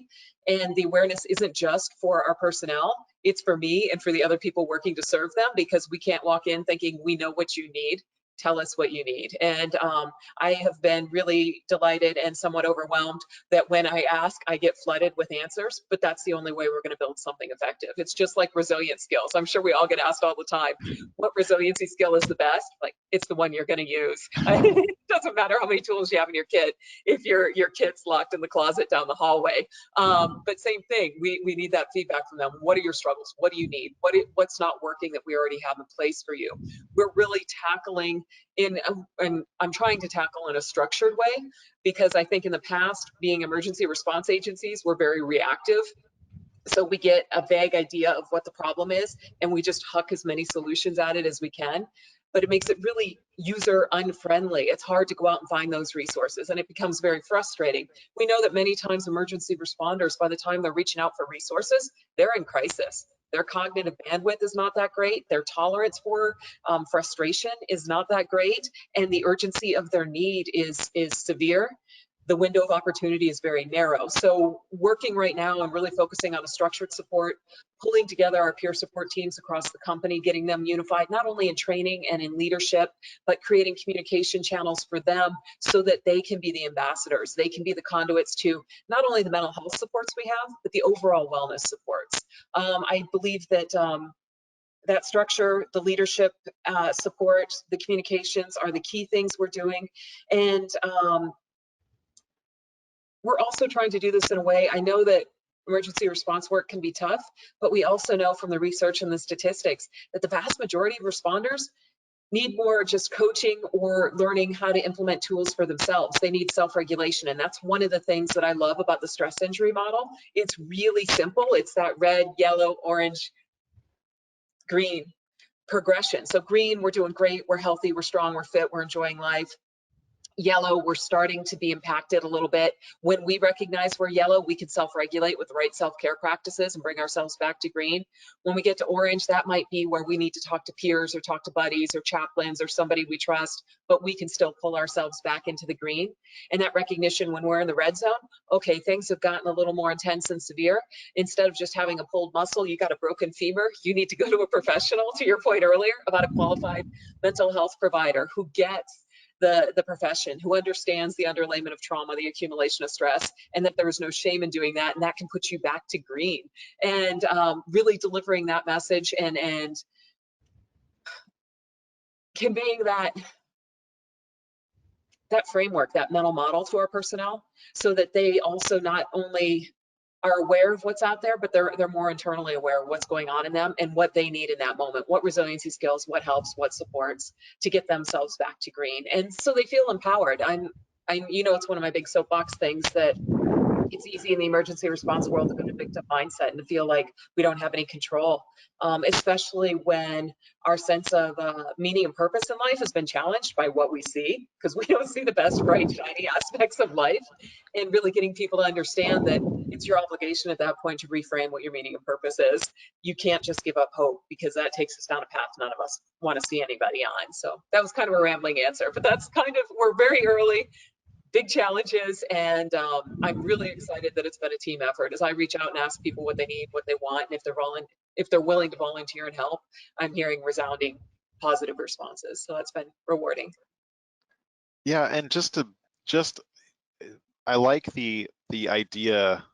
And the awareness isn't just for our personnel, it's for me and for the other people working to serve them, because we can't walk in thinking we know what you need. Tell us what you need. And I have been really delighted and somewhat overwhelmed that when I ask, I get flooded with answers, but that's the only way we're going to build something effective. It's just like resilient skills. I'm sure we all get asked all the time, what resiliency skill is the best? Like, it's the one you're going to use. It doesn't matter how many tools you have in your kit if your kit's locked in the closet down the hallway. But same thing, we need that feedback from them. What are your struggles? What do you need? What's not working that we already have in place for you? We're really tackling and I'm trying to tackle in a structured way, because I think in the past, being emergency response agencies, we're very reactive. So we get a vague idea of what the problem is, and we just huck as many solutions at it as we can. But it makes it really user unfriendly. It's hard to go out and find those resources, and it becomes very frustrating. We know that many times emergency responders, by the time they're reaching out for resources, they're in crisis. Their cognitive bandwidth is not that great. Their tolerance for frustration is not that great, and the urgency of their need is severe. The window of opportunity is very narrow. So working right now, I'm really focusing on a structured support, pulling together our peer support teams across the company, getting them unified, not only in training and in leadership, but creating communication channels for them so that they can be the ambassadors. They can be the conduits to not only the mental health supports we have, but the overall wellness supports. I believe that that structure, the leadership support, the communications are the key things we're doing. And we're also trying to do this in a way, I know that emergency response work can be tough, but we also know from the research and the statistics that the vast majority of responders need more just coaching or learning how to implement tools for themselves. They need self-regulation, and that's one of the things that I love about the stress injury model. It's really simple. It's that red, yellow, orange, green progression. So green, we're doing great, we're healthy, we're strong, we're fit, we're enjoying life. Yellow, we're starting to be impacted a little bit. When we recognize we're yellow, we can self-regulate with the right self-care practices and bring ourselves back to green. When we get to orange, that might be where we need to talk to peers or talk to buddies or chaplains or somebody we trust, but we can still pull ourselves back into the green. And that recognition when we're in the red zone, okay, things have gotten a little more intense and severe. Instead of just having a pulled muscle, you got a broken femur, you need to go to a professional, to your point earlier about a qualified mental health provider who gets the profession, who understands the underlayment of trauma, the accumulation of stress, and that there is no shame in doing that, and that can put you back to green. And really delivering that message and conveying that framework, that mental model to our personnel, so that they also not only are aware of what's out there, but they're more internally aware of what's going on in them and what they need in that moment, what resiliency skills, what helps, what supports to get themselves back to green. And so they feel empowered. You know, it's one of my big soapbox things that it's easy in the emergency response world to go to victim mindset and to feel like we don't have any control, especially when our sense of meaning and purpose in life has been challenged by what we see, because we don't see the best, bright, shiny aspects of life. And really getting people to understand that it's your obligation at that point to reframe what your meaning and purpose is. You can't just give up hope, because that takes us down a path none of us want to see anybody on. So that was kind of a rambling answer, but that's kind of, we're very early. Big challenges, and I'm really excited that it's been a team effort. As I reach out and ask people what they need, what they want, and if they're willing to volunteer and help, I'm hearing resounding positive responses. So that's been rewarding. Yeah, and I like the idea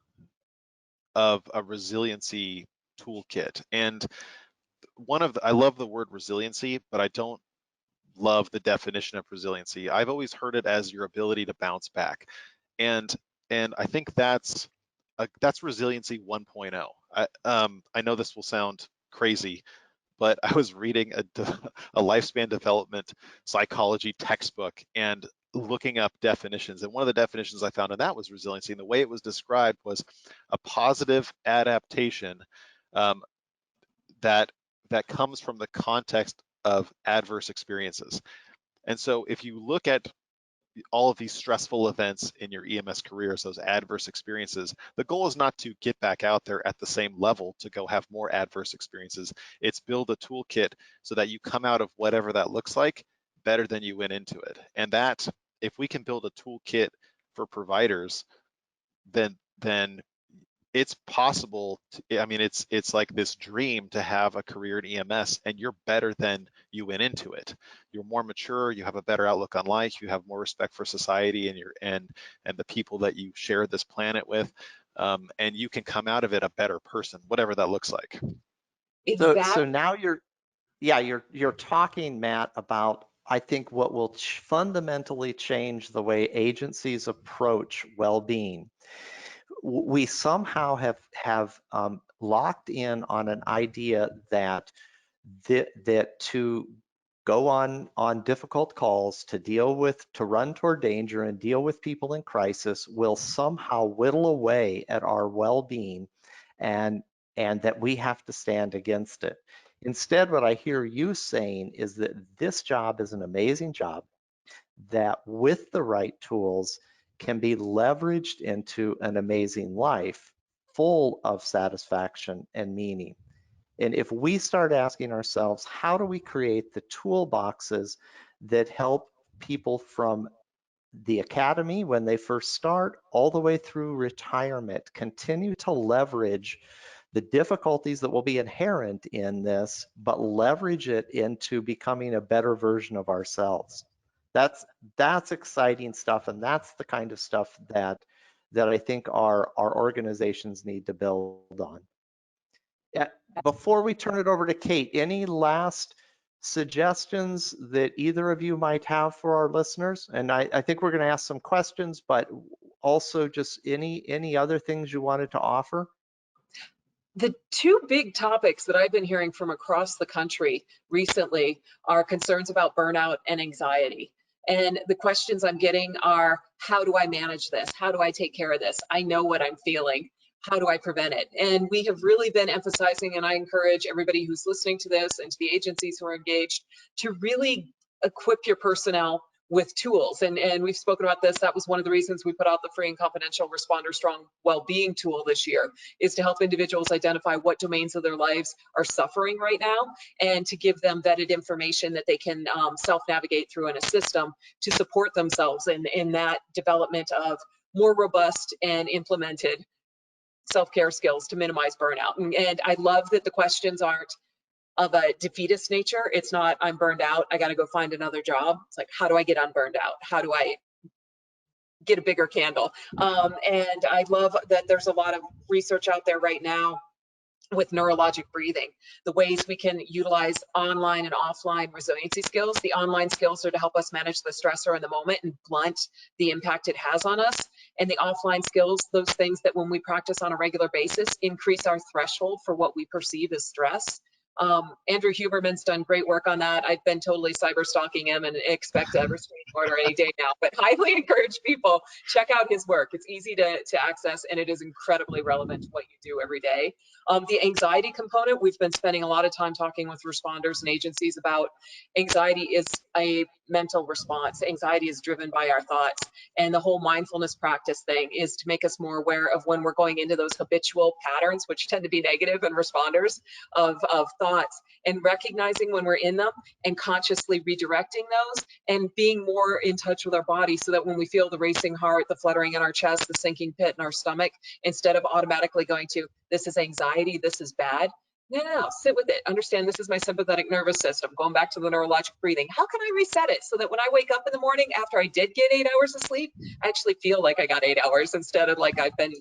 of a resiliency toolkit. And I love the word resiliency, but I don't love the definition of resiliency. I've always heard it as your ability to bounce back, and I think that's resiliency 1.0. I know this will sound crazy, but I was reading a lifespan development psychology textbook and looking up definitions. And one of the definitions I found in that was resiliency. And the way it was described was a positive adaptation that comes from the context of adverse experiences. And so if you look at all of these stressful events in your EMS careers, those adverse experiences, the goal is not to get back out there at the same level to go have more adverse experiences. It's build a toolkit so that you come out of whatever that looks like better than you went into it. And that, if we can build a toolkit for providers, then it's possible to, I mean, it's like this dream to have a career in EMS, and you're better than you went into it. You're more mature, you have a better outlook on life, you have more respect for society and the people that you share this planet with, and you can come out of it a better person, whatever that looks like. So now you're talking, Matt, about, I think, what will fundamentally change the way agencies approach well-being. We somehow have locked in on an idea that to go on difficult calls, to run toward danger and deal with people in crisis will somehow whittle away at our well-being, and that we have to stand against it. Instead, what I hear you saying is that this job is an amazing job that, with the right tools, can be leveraged into an amazing life full of satisfaction and meaning. And if we start asking ourselves, how do we create the toolboxes that help people from the academy when they first start all the way through retirement continue to leverage the difficulties that will be inherent in this, but leverage it into becoming a better version of ourselves? That's exciting stuff, and that's the kind of stuff that I think our organizations need to build on. Before we turn it over to Kate, any last suggestions that either of you might have for our listeners? And I think we're going to ask some questions, but also just any other things you wanted to offer? The two big topics that I've been hearing from across the country recently are concerns about burnout and anxiety. And the questions I'm getting are, how do I manage this? How do I take care of this? I know what I'm feeling. How do I prevent it? And we have really been emphasizing, and I encourage everybody who's listening to this and to the agencies who are engaged to really equip your personnel with tools. And we've spoken about this. That was one of the reasons we put out the free and confidential ResponderStrong wellbeing tool this year, is to help individuals identify what domains of their lives are suffering right now, and to give them vetted information that they can self-navigate through in a system to support themselves in that development of more robust and implemented self-care skills to minimize burnout. And I love that the questions aren't of a defeatist nature. It's not, I'm burned out, I got to go find another job. It's like, how do I get unburned out? How do I get a bigger candle? And I love that there's a lot of research out there right now with neurologic breathing, the ways we can utilize online and offline resiliency skills. The online skills are to help us manage the stressor in the moment and blunt the impact it has on us. And the offline skills, those things that when we practice on a regular basis, increase our threshold for what we perceive as stress. Andrew Huberman's done great work on that. I've been totally cyber stalking him and expect a restraining order any day now, but highly encourage people, check out his work. It's easy to access, and it is incredibly relevant to what you do every day. The anxiety component, we've been spending a lot of time talking with responders and agencies about. Anxiety is a mental response. Anxiety is driven by our thoughts, and the whole mindfulness practice thing is to make us more aware of when we're going into those habitual patterns, which tend to be negative in responders, of thoughts, and recognizing when we're in them and consciously redirecting those, and being more in touch with our body, so that when we feel the racing heart, the fluttering in our chest, the sinking pit in our stomach, instead of automatically going to, this is anxiety, this is bad, no, sit with it. Understand, this is my sympathetic nervous system. Going back to the neurologic breathing. How can I reset it so that when I wake up in the morning after I did get 8 hours of sleep, I actually feel like I got 8 hours instead of like I've been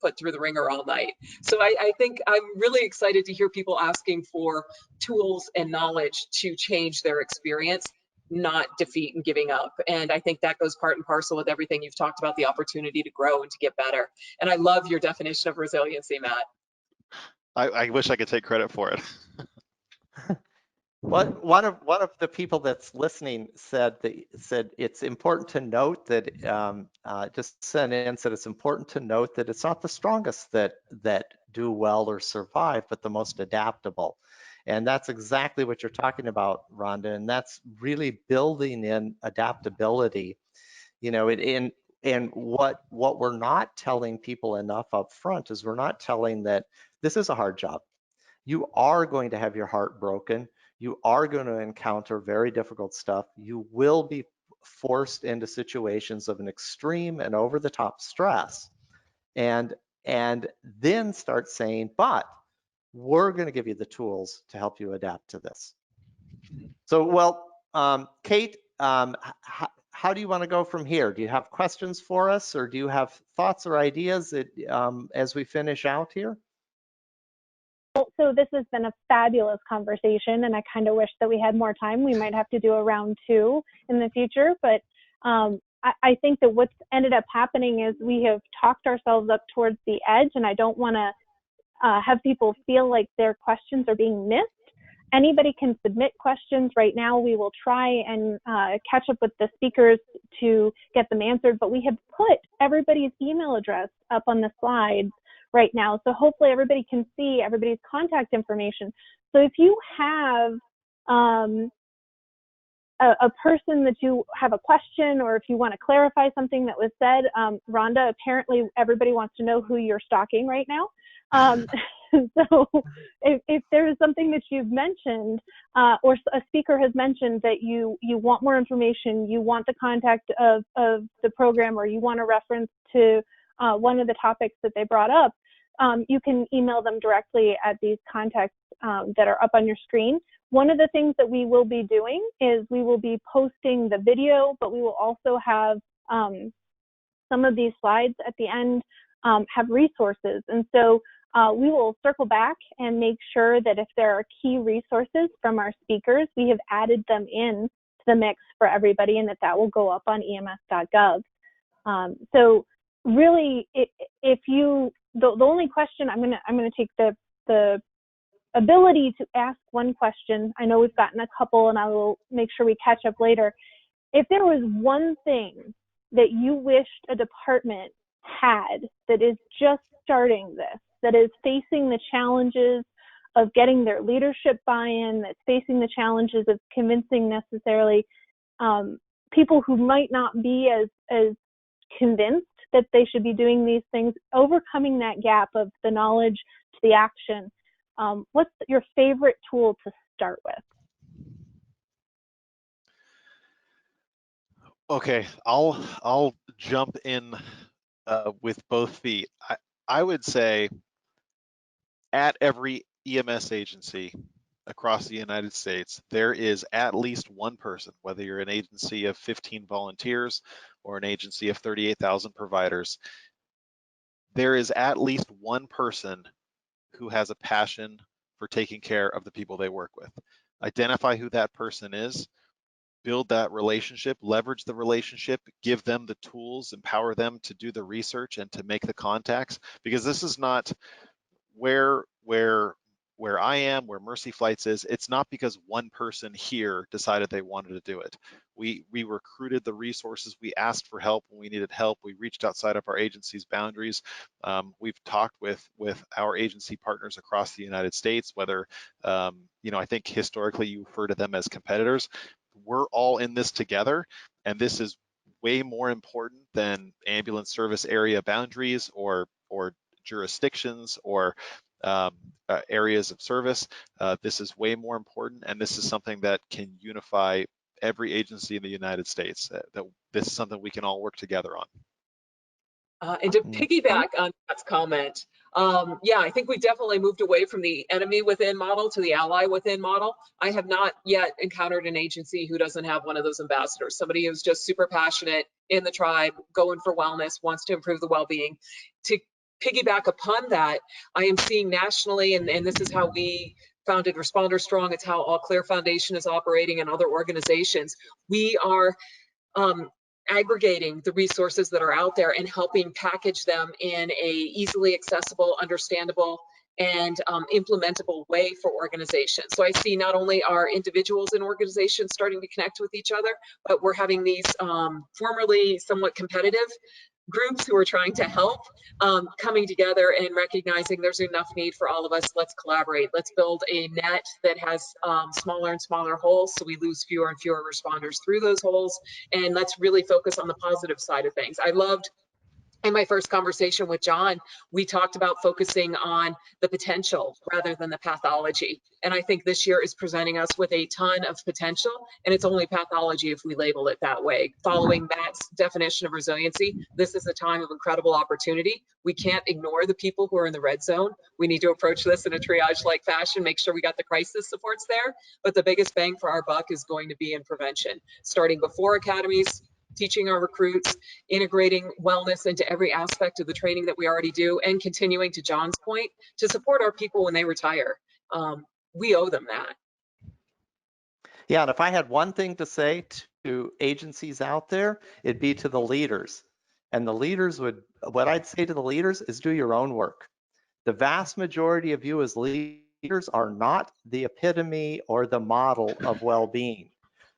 put through the ringer all night. So I think I'm really excited to hear people asking for tools and knowledge to change their experience, not defeat and giving up. And I think that goes part and parcel with everything you've talked about, the opportunity to grow and to get better. And I love your definition of resiliency, Matt. I wish I could take credit for it. One of the people that's listening said it's important to note that just sent in said it's important to note that it's not the strongest that do well or survive, but the most adaptable. And that's exactly what you're talking about, Rhonda. And that's really building in adaptability. You know, and what we're not telling people enough up front is we're not telling that this is a hard job. You are going to have your heart broken. You are going to encounter very difficult stuff. You will be forced into situations of an extreme and over the top stress. And then start saying, but we're going to give you the tools to help you adapt to this. So, well, Kate, how do you want to go from here? Do you have questions for us, or do you have thoughts or ideas that, as we finish out here? So this has been a fabulous conversation, and I kind of wish that we had more time. We might have to do a round 2 in the future, but I think that what's ended up happening is we have talked ourselves up towards the edge, and I don't want to have people feel like their questions are being missed. Anybody can submit questions right now. We will try and catch up with the speakers to get them answered, but we have put everybody's email address up on the slides right now. So hopefully everybody can see everybody's contact information. So if you have a person that you have a question, or if you want to clarify something that was said, Rhonda, apparently everybody wants to know who you're stalking right now. So if there is something that you've mentioned, or a speaker has mentioned that you want more information, you want the contact of the program, or you want a reference to one of the topics that they brought up, you can email them directly at these contacts that are up on your screen. One of the things that we will be doing is we will be posting the video, but we will also have some of these slides at the end have resources. And so we will circle back and make sure that if there are key resources from our speakers, we have added them in to the mix for everybody, and that will go up on ems.gov. So really, if you, the only question, I'm gonna take the ability to ask one question. I know we've gotten a couple, and I will make sure we catch up later. If there was one thing that you wished a department had that is just starting this, that is facing the challenges of getting their leadership buy-in, that's facing the challenges of convincing necessarily people who might not be as convinced that they should be doing these things, overcoming that gap of the knowledge to the action, what's your favorite tool to start with? Okay, I'll jump in with both feet. I would say at every EMS agency across the United States, there is at least one person, whether you're an agency of 15 volunteers or an agency of 38,000 providers, there is at least one person who has a passion for taking care of the people they work with. Identify who that person is, build that relationship, leverage the relationship, give them the tools, empower them to do the research and to make the contacts, because this is not where I am, where Mercy Flights is. It's not because one person here decided they wanted to do it. We recruited the resources. We asked for help when we needed help. We reached outside of our agency's boundaries. We've talked with our agency partners across the United States, whether, I think historically you refer to them as competitors. We're all in this together, and this is way more important than ambulance service area boundaries or jurisdictions or areas of service. This is way more important, and this is something that can unify every agency in the United States. That this is something we can all work together on. And to piggyback on Matt's comment, yeah, I think we definitely moved away from the enemy within model to the ally within model. I have not yet encountered an agency who doesn't have one of those ambassadors, somebody who's just super passionate in the tribe, going for wellness, wants to improve the well-being. To piggyback upon that, I am seeing nationally, and this is how we founded ResponderStrong, it's how All Clear Foundation is operating and other organizations. We are aggregating the resources that are out there and helping package them in a easily accessible, understandable, and implementable way for organizations. So I see not only are individuals and organizations starting to connect with each other, but we're having these formerly somewhat competitive groups who are trying to help coming together and recognizing there's enough need for all of us. Let's collaborate. Let's build a net that has smaller and smaller holes so we lose fewer and fewer responders through those holes. And let's really focus on the positive side of things. I loved in my first conversation with John, we talked about focusing on the potential rather than the pathology. And I think this year is presenting us with a ton of potential, and it's only pathology if we label it that way. Following Matt's definition of resiliency, this is a time of incredible opportunity. We can't ignore the people who are in the red zone. We need to approach this in a triage-like fashion, make sure we got the crisis supports there. But the biggest bang for our buck is going to be in prevention, starting before academies, teaching our recruits, integrating wellness into every aspect of the training that we already do, and continuing, to John's point, to support our people when they retire. We owe them that. Yeah, and if I had one thing to say to agencies out there, it'd be to the leaders. And the leaders what I'd say to the leaders is do your own work. The vast majority of you as leaders are not the epitome or the model of well-being.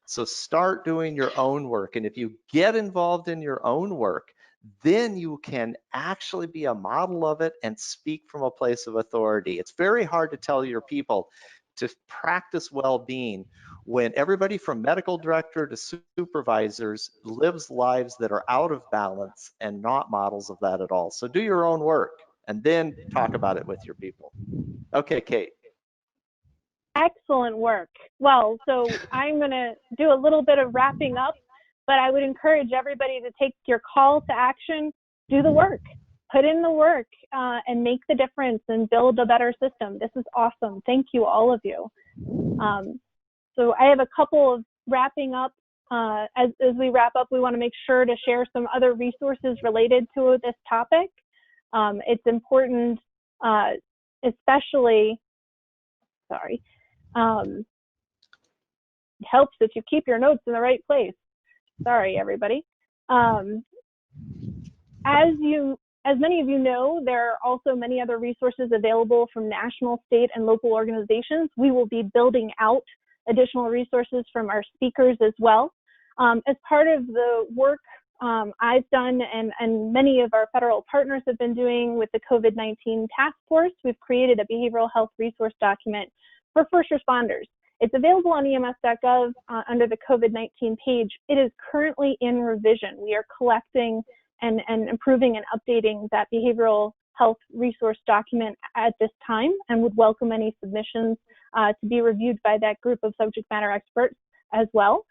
So start doing your own work. And if you get involved in your own work, then you can actually be a model of it and speak from a place of authority. It's very hard to tell your people to practice well-being when everybody from medical director to supervisors lives lives that are out of balance and not models of that at all. So do your own work and then talk about it with your people. Okay, Kate. Excellent work. Well, so I'm going to do a little bit of wrapping up, but I would encourage everybody to take your call to action, do the work, put in the work, and make the difference and build a better system. This is awesome. Thank you, all of you. So I have a couple of wrapping up. As we wrap up, we want to make sure to share some other resources related to this topic. It's important, especially, it helps that you keep your notes in the right place. Sorry, everybody. As many of you know, there are also many other resources available from national, state, and local organizations. We will be building out additional resources from our speakers as well. As part of the work I've done and many of our federal partners have been doing with the COVID-19 task force, we've created a behavioral health resource document for first responders. It's available on ems.gov under the COVID-19 page. It is currently in revision. We are collecting and improving and updating that behavioral health resource document at this time and would welcome any submissions to be reviewed by that group of subject matter experts as well.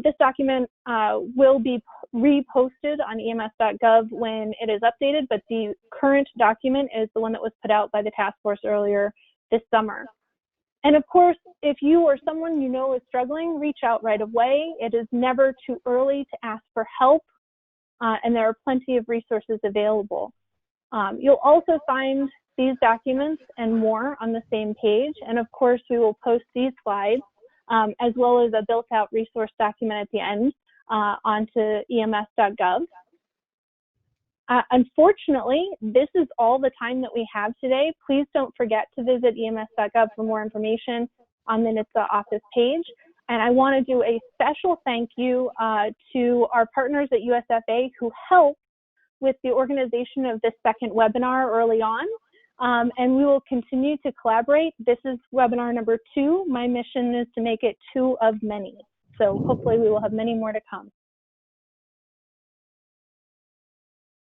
This document will be reposted on ems.gov when it is updated, but the current document is the one that was put out by the task force earlier this summer. And of course, if you or someone you know is struggling, reach out right away. It is never too early to ask for help, and there are plenty of resources available. You'll also find these documents and more on the same page, and of course, we will post these slides as well as a built-out resource document at the end onto ems.gov. Unfortunately, this is all the time that we have today. Please don't forget to visit ems.gov for more information on the NHTSA office page. And I want to do a special thank you to our partners at USFA who helped with the organization of this second webinar early on. And we will continue to collaborate. This is webinar number 2. My mission is to make it 2 of many. So hopefully we will have many more to come.